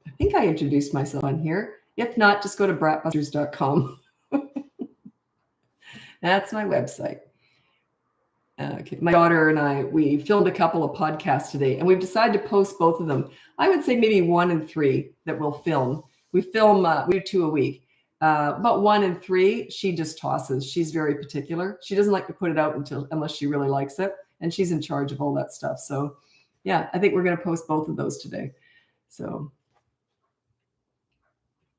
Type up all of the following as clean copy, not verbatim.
I think I introduced myself on here. If not, just go to BratBusters.com. That's my website. Okay, my daughter and we filmed a couple of podcasts today, and we've decided to post both of them. I would say maybe 1 and 3 that we'll film. We do 2 a week. But 1 and 3, she just tosses. She's very particular. She doesn't like to put it out unless she really likes it, and she's in charge of all that stuff. So, yeah, I think we're going to post both of those today. So,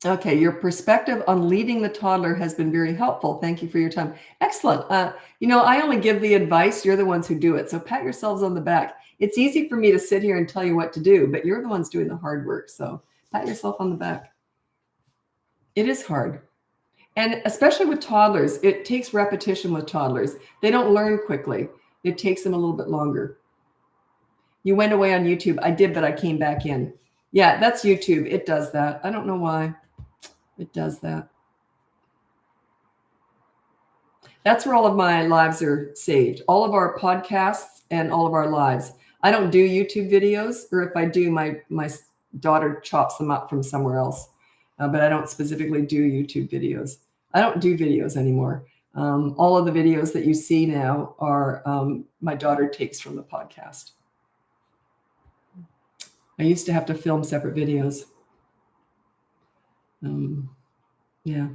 okay, your perspective on leading the toddler has been very helpful. Thank you for your time. Excellent. I only give the advice. You're the ones who do it. So pat yourselves on the back. It's easy for me to sit here and tell you what to do, but you're the ones doing the hard work. So pat yourself on the back. It is hard. And especially with toddlers, it takes repetition with toddlers. They don't learn quickly. It takes them a little bit longer. You went away on YouTube. I did, but I came back in. Yeah, that's YouTube. It does that. I don't know why. It does that. That's where all of my lives are saved. All of our podcasts and all of our lives. I don't do YouTube videos, or if I do, my daughter chops them up from somewhere else. But I don't specifically do YouTube videos. I don't do videos anymore. All of the videos that you see now are my daughter takes from the podcast. I used to have to film separate videos. Yeah.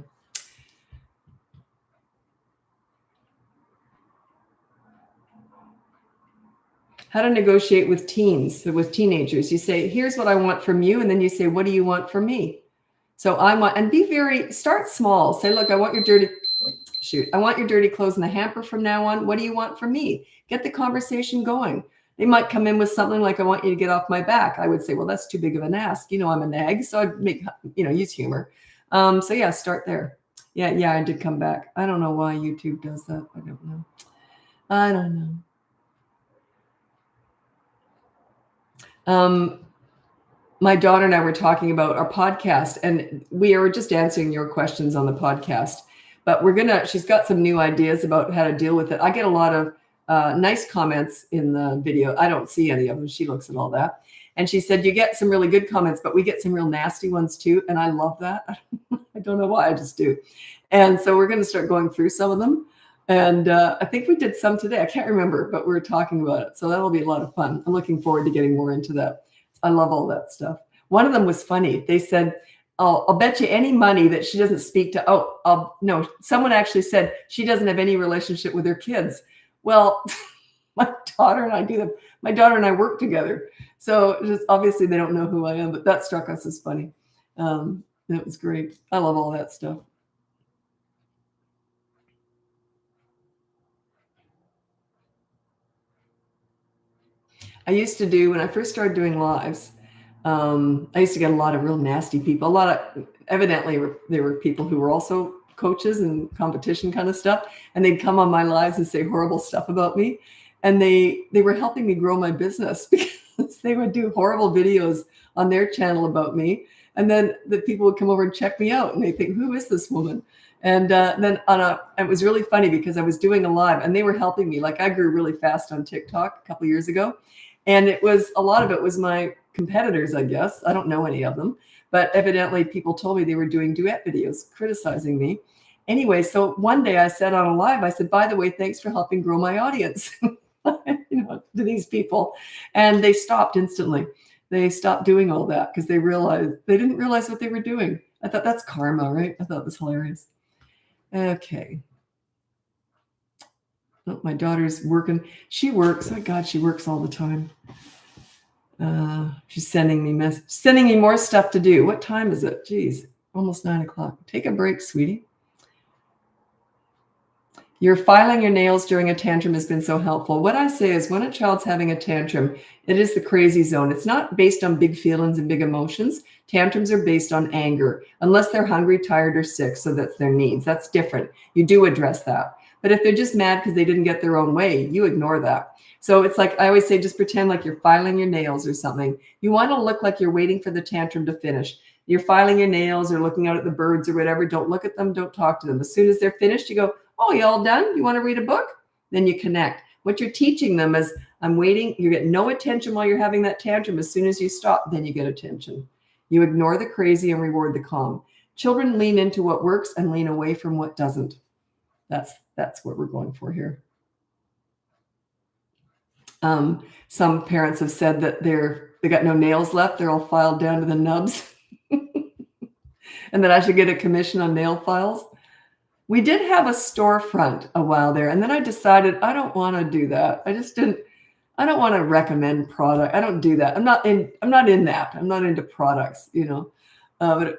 How to negotiate with teens, with teenagers. You say, here's what I want from you. And then you say, what do you want from me? So start small. Say, look, I want your dirty clothes in the hamper from now on. What do you want from me? Get the conversation going. They might come in with something like, I want you to get off my back. I would say, well, that's too big of an ask. I'm a nag. So I'd use humor. So yeah, start there. Yeah, I did come back. I don't know why YouTube does that. I don't know. My daughter and I were talking about our podcast, and we are just answering your questions on the podcast. But she's got some new ideas about how to deal with it. I get a lot of nice comments in the video. I don't see any of them. She looks at all that. And she said, you get some really good comments, but we get some real nasty ones too. And I love that. I don't know why, I just do. And so we're going to start going through some of them. And I think we did some today. I can't remember, but we were talking about it. So that'll be a lot of fun. I'm looking forward to getting more into that. I love all that stuff. One of them was funny. They said, I'll bet you any money that she doesn't speak to, no, someone actually said she doesn't have any relationship with her kids. Well, my daughter and I do them. My daughter and I work together. So just obviously they don't know who I am, but that struck us as funny. That was great. I love all that stuff. I used to do, when I first started doing lives, I used to get a lot of real nasty people. Evidently there were people who were also coaches and competition kind of stuff. And they'd come on my lives and say horrible stuff about me. And they were helping me grow my business because they would do horrible videos on their channel about me. And then the people would come over and check me out and they think, who is this woman? And then it was really funny because I was doing a live and they were helping me. Like I grew really fast on TikTok a couple of years ago. And a lot of it was my competitors, I guess. I don't know any of them, but evidently people told me they were doing duet videos criticizing me. Anyway, so one day I said on a live, I said, by the way, thanks for helping grow my audience to these people. And they stopped instantly. They stopped doing all that because they didn't realize what they were doing. I thought that's karma, right? I thought it was hilarious. Okay. Oh, my daughter's working. She works. Oh God, she works all the time. She's sending me more stuff to do. What time is it? Geez, almost 9 o'clock. Take a break, sweetie. Your filing your nails during a tantrum has been so helpful. What I say is when a child's having a tantrum, it is the crazy zone. It's not based on big feelings and big emotions. Tantrums are based on anger, unless they're hungry, tired, or sick. So that's their needs. That's different. You do address that. But if they're just mad because they didn't get their own way, you ignore that. So it's like, I always say, just pretend like you're filing your nails or something. You want to look like you're waiting for the tantrum to finish. You're filing your nails or looking out at the birds or whatever. Don't look at them. Don't talk to them. As soon as they're finished, you go, oh, you all done? You want to read a book? Then you connect. What you're teaching them is, I'm waiting. You get no attention while you're having that tantrum. As soon as you stop, then you get attention. You ignore the crazy and reward the calm. Children lean into what works and lean away from what doesn't. That's what we're going for here. Some parents have said that they got no nails left. They're all filed down to the nubs. And that I should get a commission on nail files. We did have a storefront a while there, and then I decided I don't want to do that. I don't want to recommend product. I don't do that. I'm not in that. I'm not into products,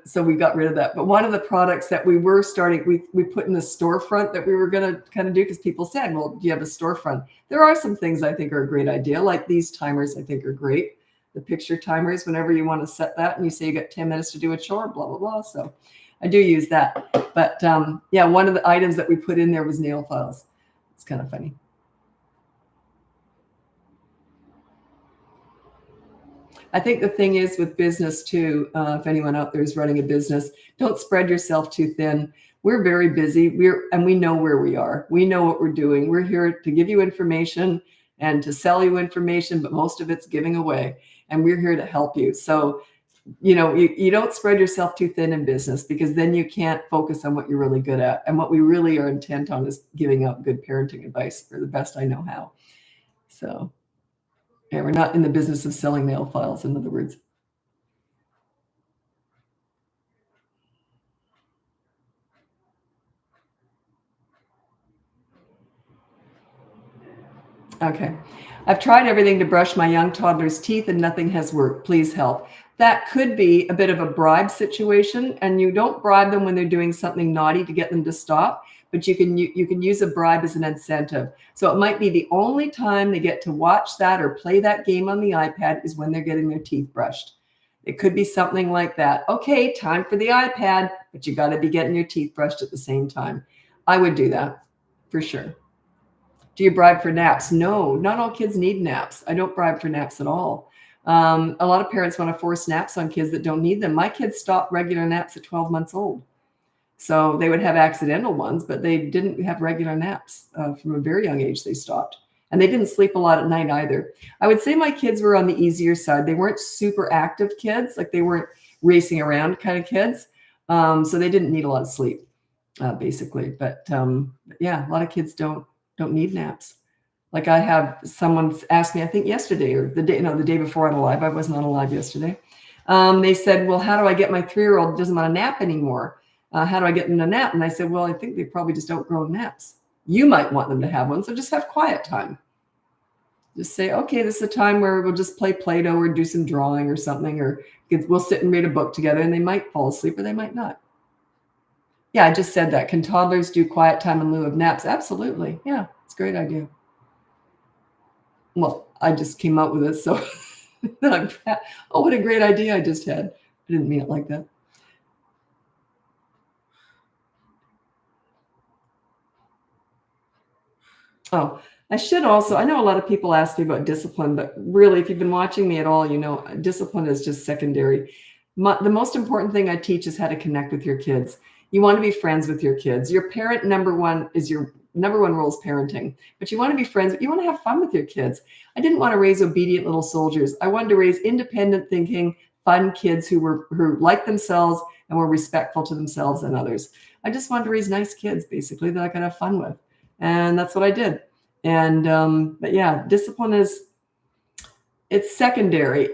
so we got rid of that. But one of the products that we were starting, we put in the storefront that we were going to kind of do, because people said, well, do you have a storefront? There are some things I think are a great idea, like these timers I think are great. The picture timers, whenever you want to set that and you say you got 10 minutes to do a chore, blah, blah, blah. So I do use that. But yeah, one of the items that we put in there was nail files. It's kind of funny. I think the thing is with business too, if anyone out there is running a business, don't spread yourself too thin. We're very busy. And we know where we are. We know what we're doing. We're here to give you information and to sell you information, but most of it's giving away. And we're here to help you. So, you don't spread yourself too thin in business, because then you can't focus on what you're really good at. And what we really are intent on is giving out good parenting advice for the best I know how. So, yeah, we're not in the business of selling nail files, in other words. Okay. I've tried everything to brush my young toddler's teeth and nothing has worked. Please help. That could be a bit of a bribe situation, and you don't bribe them when they're doing something naughty to get them to stop, but you can use a bribe as an incentive. So it might be the only time they get to watch that or play that game on the iPad is when they're getting their teeth brushed. It could be something like that. Okay, time for the iPad, but you got to be getting your teeth brushed at the same time. I would do that for sure. Do you bribe for naps? No, not all kids need naps. I don't bribe for naps at all. A lot of parents want to force naps on kids that don't need them. My kids stopped regular naps at 12 months old. So they would have accidental ones, but they didn't have regular naps. From a very young age, they stopped. And they didn't sleep a lot at night either. I would say my kids were on the easier side. They weren't super active kids. Like, they weren't racing around kind of kids. So they didn't need a lot of sleep, basically. But yeah, a lot of kids don't need naps. Like, I have someone asked me, I think yesterday or the day before on Alive. I was not alive yesterday. They said, well, how do I get my 3-year-old doesn't want to nap anymore? How do I get them to nap? And I said, well, I think they probably just outgrow naps. You might want them to have one. So just have quiet time. Just say, okay, this is a time where we'll just play Play-Doh or do some drawing or something, or we'll sit and read a book together, and they might fall asleep or they might not. Yeah, I just said that. Can toddlers do quiet time in lieu of naps? Absolutely. Yeah, it's a great idea. Well, I just came up with it, so oh, what a great idea I just had. I didn't mean it like that. Oh, I know a lot of people ask me about discipline, but really, if you've been watching me at all, discipline is just secondary. The most important thing I teach is how to connect with your kids. You want to be friends with your kids. Your number one rule is parenting, but you want to be friends. You want to have fun with your kids. I didn't want to raise obedient little soldiers. I wanted to raise independent thinking, fun kids who liked themselves and were respectful to themselves and others. I just wanted to raise nice kids, basically, that I could have fun with. And that's what I did. And but yeah, discipline it's secondary.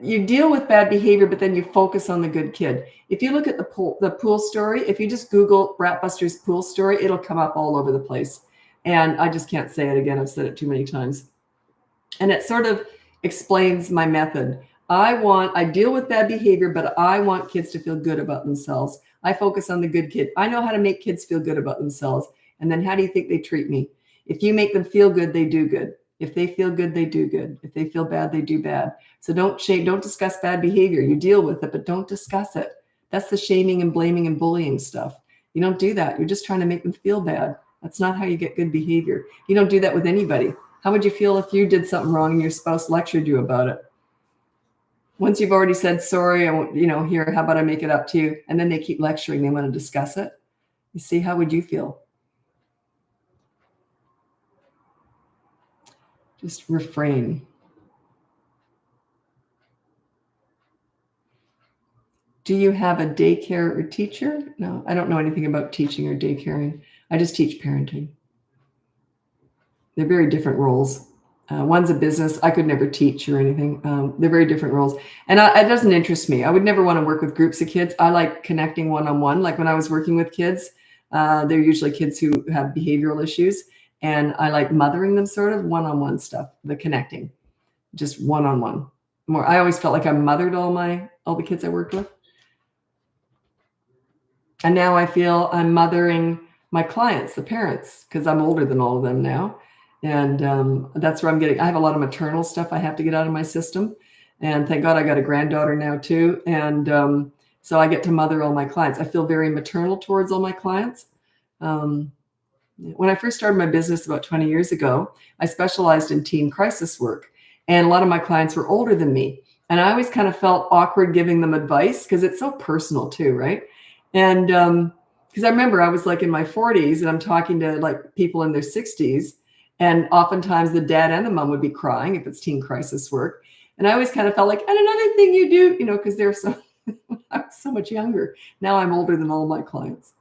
You deal with bad behavior, but then you focus on the good kid. If you look at the pool story, if you just Google BratBusters pool story, it'll come up all over the place. And I just can't say it again. I've said it too many times. And it sort of explains my method. I deal with bad behavior, but I want kids to feel good about themselves. I focus on the good kid. I know how to make kids feel good about themselves. And then how do you think they treat me? If you make them feel good, they do good. If they feel good, they do good. If they feel bad, they do bad. So don't discuss bad behavior. You deal with it, but don't discuss it. That's the shaming and blaming and bullying stuff. You don't do that. You're just trying to make them feel bad. That's not how you get good behavior. You don't do that with anybody. How would you feel if you did something wrong and your spouse lectured you about it? Once you've already said, sorry, here, how about I make it up to you? And then they keep lecturing. They want to discuss it. You see, how would you feel? Just refrain. Do you have a daycare or teacher? No, I don't know anything about teaching or daycaring. I just teach parenting. They're very different roles. One's a business. I could never teach or anything. They're very different roles. And it doesn't interest me. I would never want to work with groups of kids. I like connecting one-on-one. Like when I was working with kids, they're usually kids who have behavioral issues. And I like mothering them sort of one-on-one stuff, the connecting, just one-on-one. More. I always felt like I mothered all the kids I worked with. And now I feel I'm mothering my clients, the parents, because I'm older than all of them now. And that's where I have a lot of maternal stuff I have to get out of my system. And thank God I got a granddaughter now too. And so I get to mother all my clients. I feel very maternal towards all my clients. When I first started my business about 20 years ago, I specialized in teen crisis work. And a lot of my clients were older than me. And I always kind of felt awkward giving them advice because it's so personal too, right? And because I remember I was like in my 40s and I'm talking to like people in their 60s. And oftentimes the dad and the mom would be crying if it's teen crisis work. And I always kind of felt like, and another thing you do, because they're I was so much younger. Now I'm older than all my clients.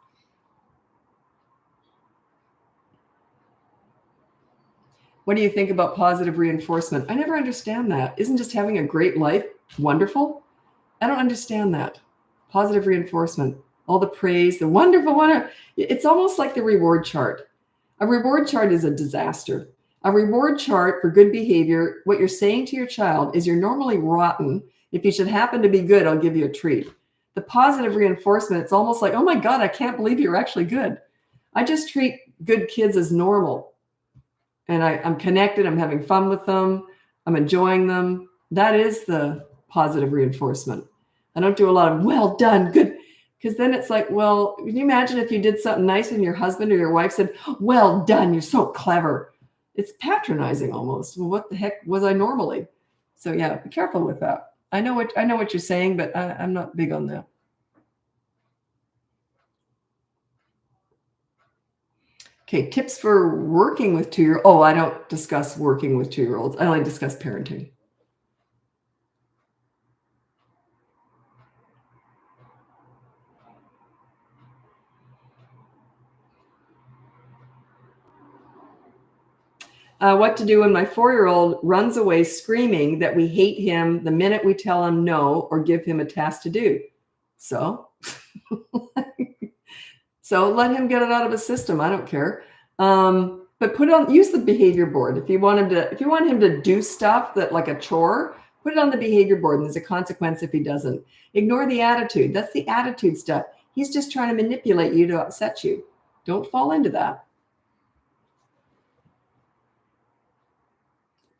What do you think about positive reinforcement? I never understand that. Isn't just having a great life wonderful? I don't understand that. Positive reinforcement, all the praise, the wonderful one. It's almost like the reward chart. A reward chart is a disaster. A reward chart for good behavior, what you're saying to your child is you're normally rotten. If you should happen to be good, I'll give you a treat. The positive reinforcement, it's almost like, oh my God, I can't believe you're actually good. I just treat good kids as normal. And I'm connected, I'm having fun with them, I'm enjoying them. That is the positive reinforcement. I don't do a lot of well done, good. Because then it's like, well, can you imagine if you did something nice and your husband or your wife said, well done, you're so clever. It's patronizing almost. Well, what the heck was I normally? So yeah, be careful with that. I know what you're saying, but I'm not big on that. Okay, tips for working with 2-year-olds. Oh, I don't discuss working with 2-year-olds. I only discuss parenting. What to do when my 4-year-old runs away screaming that we hate him the minute we tell him no or give him a task to do. So, so let him get it out of his system. I don't care. But use the behavior board. If you want him to do stuff that like a chore, put it on the behavior board and there's a consequence if he doesn't. Ignore the attitude. That's the attitude stuff. He's just trying to manipulate you to upset you. Don't fall into that.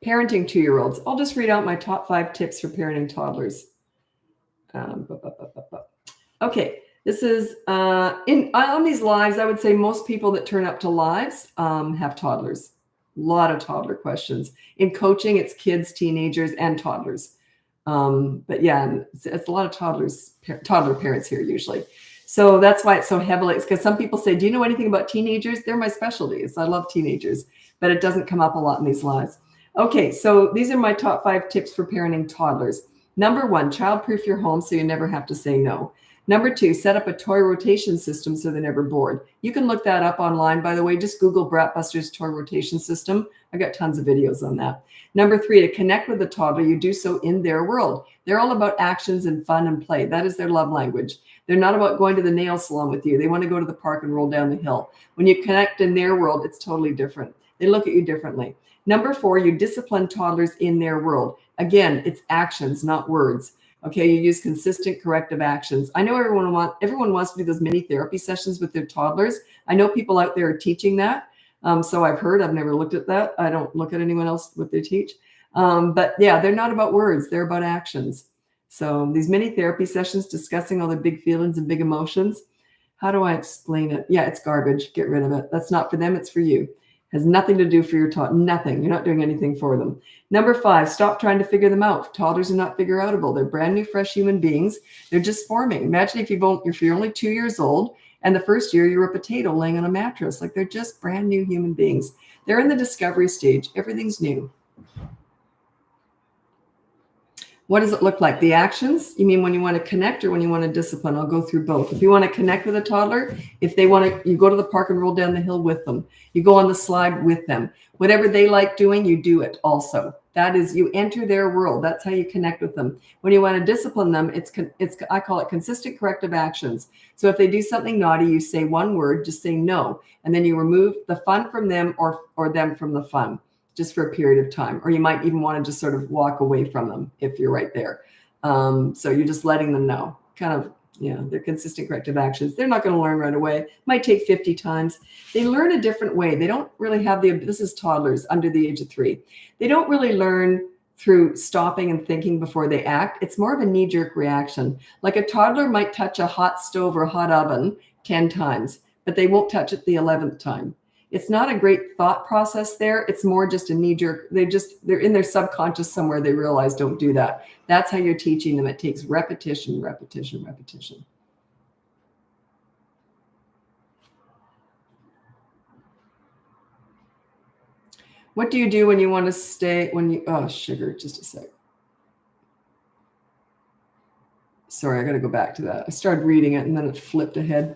Parenting 2-year-olds. I'll just read out my top 5 tips for parenting toddlers. Okay, this is on these lives. I would say most people that turn up to lives have toddlers. A lot of toddler questions. In coaching, it's kids, teenagers, and toddlers. But yeah, it's a lot of toddler parents here usually. So that's why it's so heavily. It's because some people say, do you know anything about teenagers? They're my specialty. So I love teenagers, but it doesn't come up a lot in these lives. Okay, so these are my top 5 tips for parenting toddlers. Number 1, childproof your home so you never have to say no. Number 2, set up a toy rotation system so they're never bored. You can look that up online, by the way. Just Google BratBusters toy rotation system. I got tons of videos on that. Number 3, to connect with the toddler, you do so in their world. They're all about actions and fun and play. That is their love language. They're not about going to the nail salon with you. They want to go to the park and roll down the hill. When you connect in their world, it's totally different. They look at you differently. Number 4, you discipline toddlers in their world. Again, it's actions, not words. Okay, you use consistent corrective actions. I know everyone wants to do those mini therapy sessions with their toddlers. I know people out there are teaching that. So I've heard, I've never looked at that. I don't look at anyone else what they teach. But yeah, they're not about words, they're about actions. So these mini therapy sessions discussing all the big feelings and big emotions. How do I explain it? Yeah, it's garbage. Get rid of it. That's not for them, it's for you. Has nothing to do for your toddler. Nothing. You're not doing anything for them. Number 5, stop trying to figure them out. Toddlers are not figure outable. They're brand new, fresh human beings. They're just forming. Imagine if you're only 2 years old and the first year you're a potato laying on a mattress. Like they're just brand new human beings. They're in the discovery stage. Everything's new. What does it look like? The actions? You mean when you want to connect or when you want to discipline? I'll go through both. If you want to connect with a toddler, if they want to, you go to the park and roll down the hill with them. You go on the slide with them. Whatever they like doing, you do it also. That is, you enter their world. That's how you connect with them. When you want to discipline them, it's I call it consistent corrective actions. So if they do something naughty, you say one word, just say no, and then you remove the fun from them or them from the fun, just for a period of time. Or you might even want to just sort of walk away from them if you're right there. So you're just letting them know, kind of, they're consistent corrective actions. They're not going to learn right away. It might take 50 times. They learn a different way. They don't really have this is toddlers under the age of 3. They don't really learn through stopping and thinking before they act. It's more of a knee-jerk reaction. Like a toddler might touch a hot stove or a hot oven 10 times, but they won't touch it the 11th time. It's not a great thought process there. It's more just a knee-jerk. They're in their subconscious somewhere. They realize don't do that. That's how you're teaching them. It takes repetition, repetition, repetition. What do you do when you want to stay, oh, sugar, just a sec. Sorry, I got to go back to that. I started reading it and then it flipped ahead.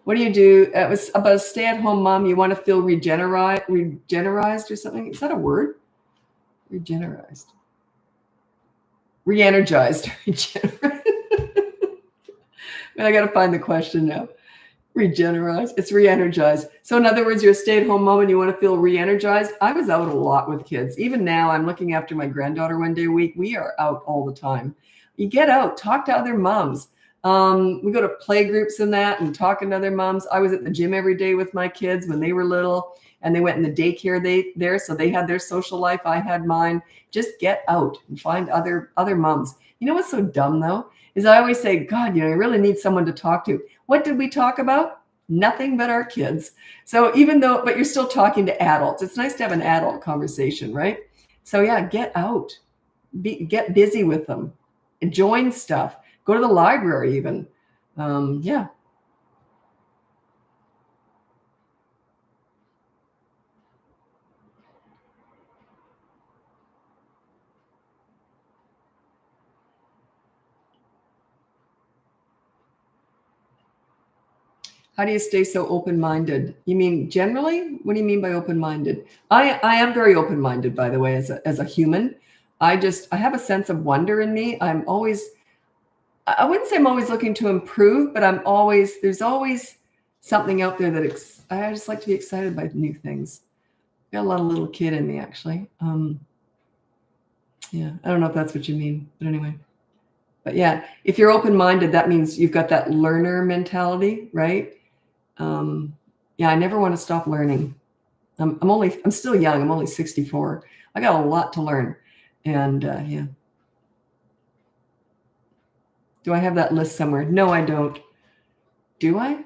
What do you do? It was about a stay-at-home mom. You want to feel regenerized or something? Is that a word? Regenerized. Re-energized. And I got to find the question now. Regenerized. It's re-energized. So in other words, you're a stay-at-home mom and you want to feel re-energized. I was out a lot with kids. Even now, I'm looking after my granddaughter one day a week. We are out all the time. You get out, talk to other moms. We go to play groups and that and talking to other moms. I was at the gym every day with my kids when they were little, and they went in the daycare there. So they had their social life. I had mine. Just get out and find other moms. You know what's so dumb though, is I always say, God, I really need someone to talk to. What did we talk about? Nothing but our kids. So but you're still talking to adults. It's nice to have an adult conversation, right? So yeah, get out, get busy with them, join stuff. Go to the library even. Yeah. How do you stay so open-minded? You mean generally? What do you mean by open-minded? I am very open-minded, by the way, as a human. I have a sense of wonder in me. I wouldn't say I'm always looking to improve, but there's always something out there that I just like to be excited by new things. Got a lot of little kid in me, actually. Yeah, I don't know if that's what you mean, but anyway. But yeah, if you're open-minded, that means you've got that learner mentality, right? Yeah, I never want to stop learning. I'm still young. I'm only 64. I got a lot to learn. And yeah. Do I have that list somewhere? No, I don't. Do I?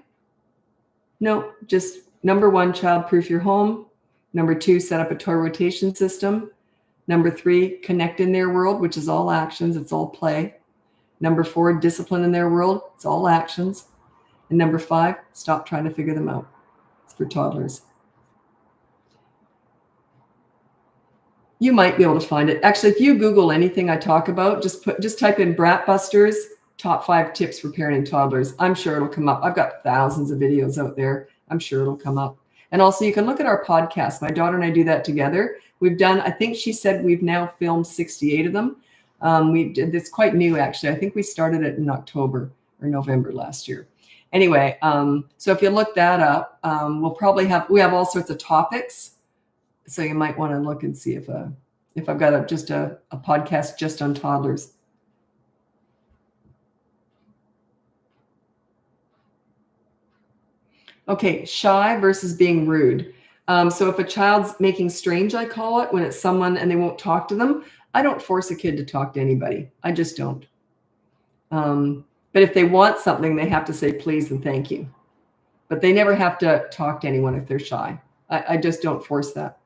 No, just number 1, child-proof your home. Number 2, set up a toy rotation system. Number 3, connect in their world, which is all actions. It's all play. Number 4, discipline in their world. It's all actions. And number 5, stop trying to figure them out. It's for toddlers. You might be able to find it. Actually, if you Google anything I talk about, just type in BratBusters, top 5 tips for parenting toddlers. I'm sure it'll come up. I've got thousands of videos out there. I'm sure it'll come up. And also you can look at our podcast. My daughter and I do that together. I think she said we've now filmed 68 of them. It's quite new, actually. I think we started it in October or November last year. Anyway, so if you look that up, we have all sorts of topics. So you might want to look and see if I've got just a podcast just on toddlers. Okay, shy versus being rude. So if a child's making strange, I call it, when it's someone and they won't talk to them, I don't force a kid to talk to anybody. I just don't. But if they want something, they have to say please and thank you. But they never have to talk to anyone if they're shy. I just don't force that.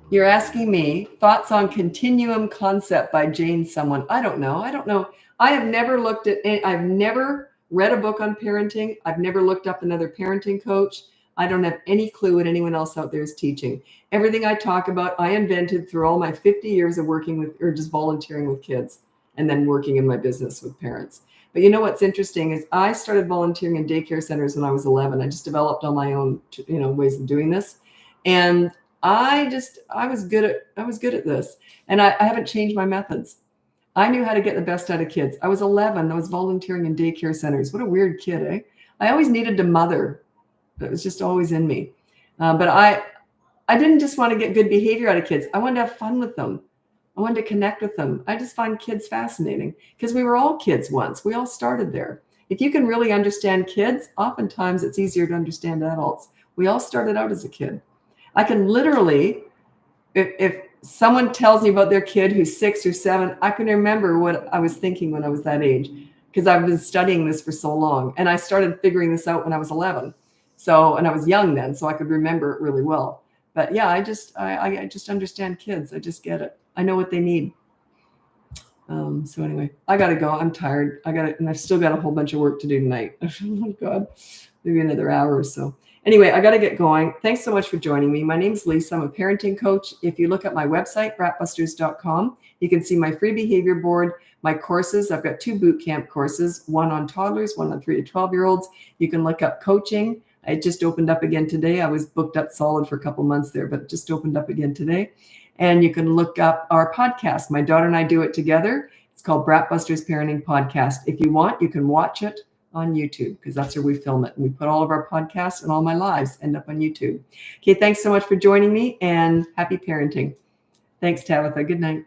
You're asking me thoughts on Continuum concept by Jane someone. I don't know. I have never looked at I've never read a book on parenting. I've never looked up another parenting coach. I don't have any clue what anyone else out there is teaching. Everything I talk about, I invented through all my 50 years of working with, or just volunteering with kids, and then working in my business with parents. But you know what's interesting is I started volunteering in daycare centers when I was 11. I just developed on my own, ways of doing this, and I was good at this, and I haven't changed my methods. I knew how to get the best out of kids. I was 11. I was volunteering in daycare centers. What a weird kid, eh? I always needed to mother. It was just always in me. But I didn't just want to get good behavior out of kids. I wanted to have fun with them. I wanted to connect with them. I just find kids fascinating because we were all kids once. We all started there. If you can really understand kids, oftentimes it's easier to understand adults. We all started out as a kid. I can literally, if someone tells me about their kid who's 6 or 7, I can remember what I was thinking when I was that age because I've been studying this for so long. And I started figuring this out when I was 11. And I was young then, so I could remember it really well. But yeah, I just understand kids. I just get it. I know what they need. So anyway, I got to go. I'm tired. And I've still got a whole bunch of work to do tonight. Oh God, maybe another hour or so. Anyway, I got to get going. Thanks so much for joining me. My name's Lisa. I'm a parenting coach. If you look at my website, BratBusters.com, you can see my free behavior board, my courses. I've got 2 boot camp courses, one on toddlers, one on 3 to 12-year-olds. You can look up coaching. It just opened up again today. I was booked up solid for a couple months there, but it just opened up again today. And you can look up our podcast. My daughter and I do it together. It's called BratBusters Parenting Podcast. If you want, you can watch it on YouTube because that's where we film it. And we put all of our podcasts and all my lives end up on YouTube. Okay, thanks so much for joining me and happy parenting. Thanks, Tabitha. Good night.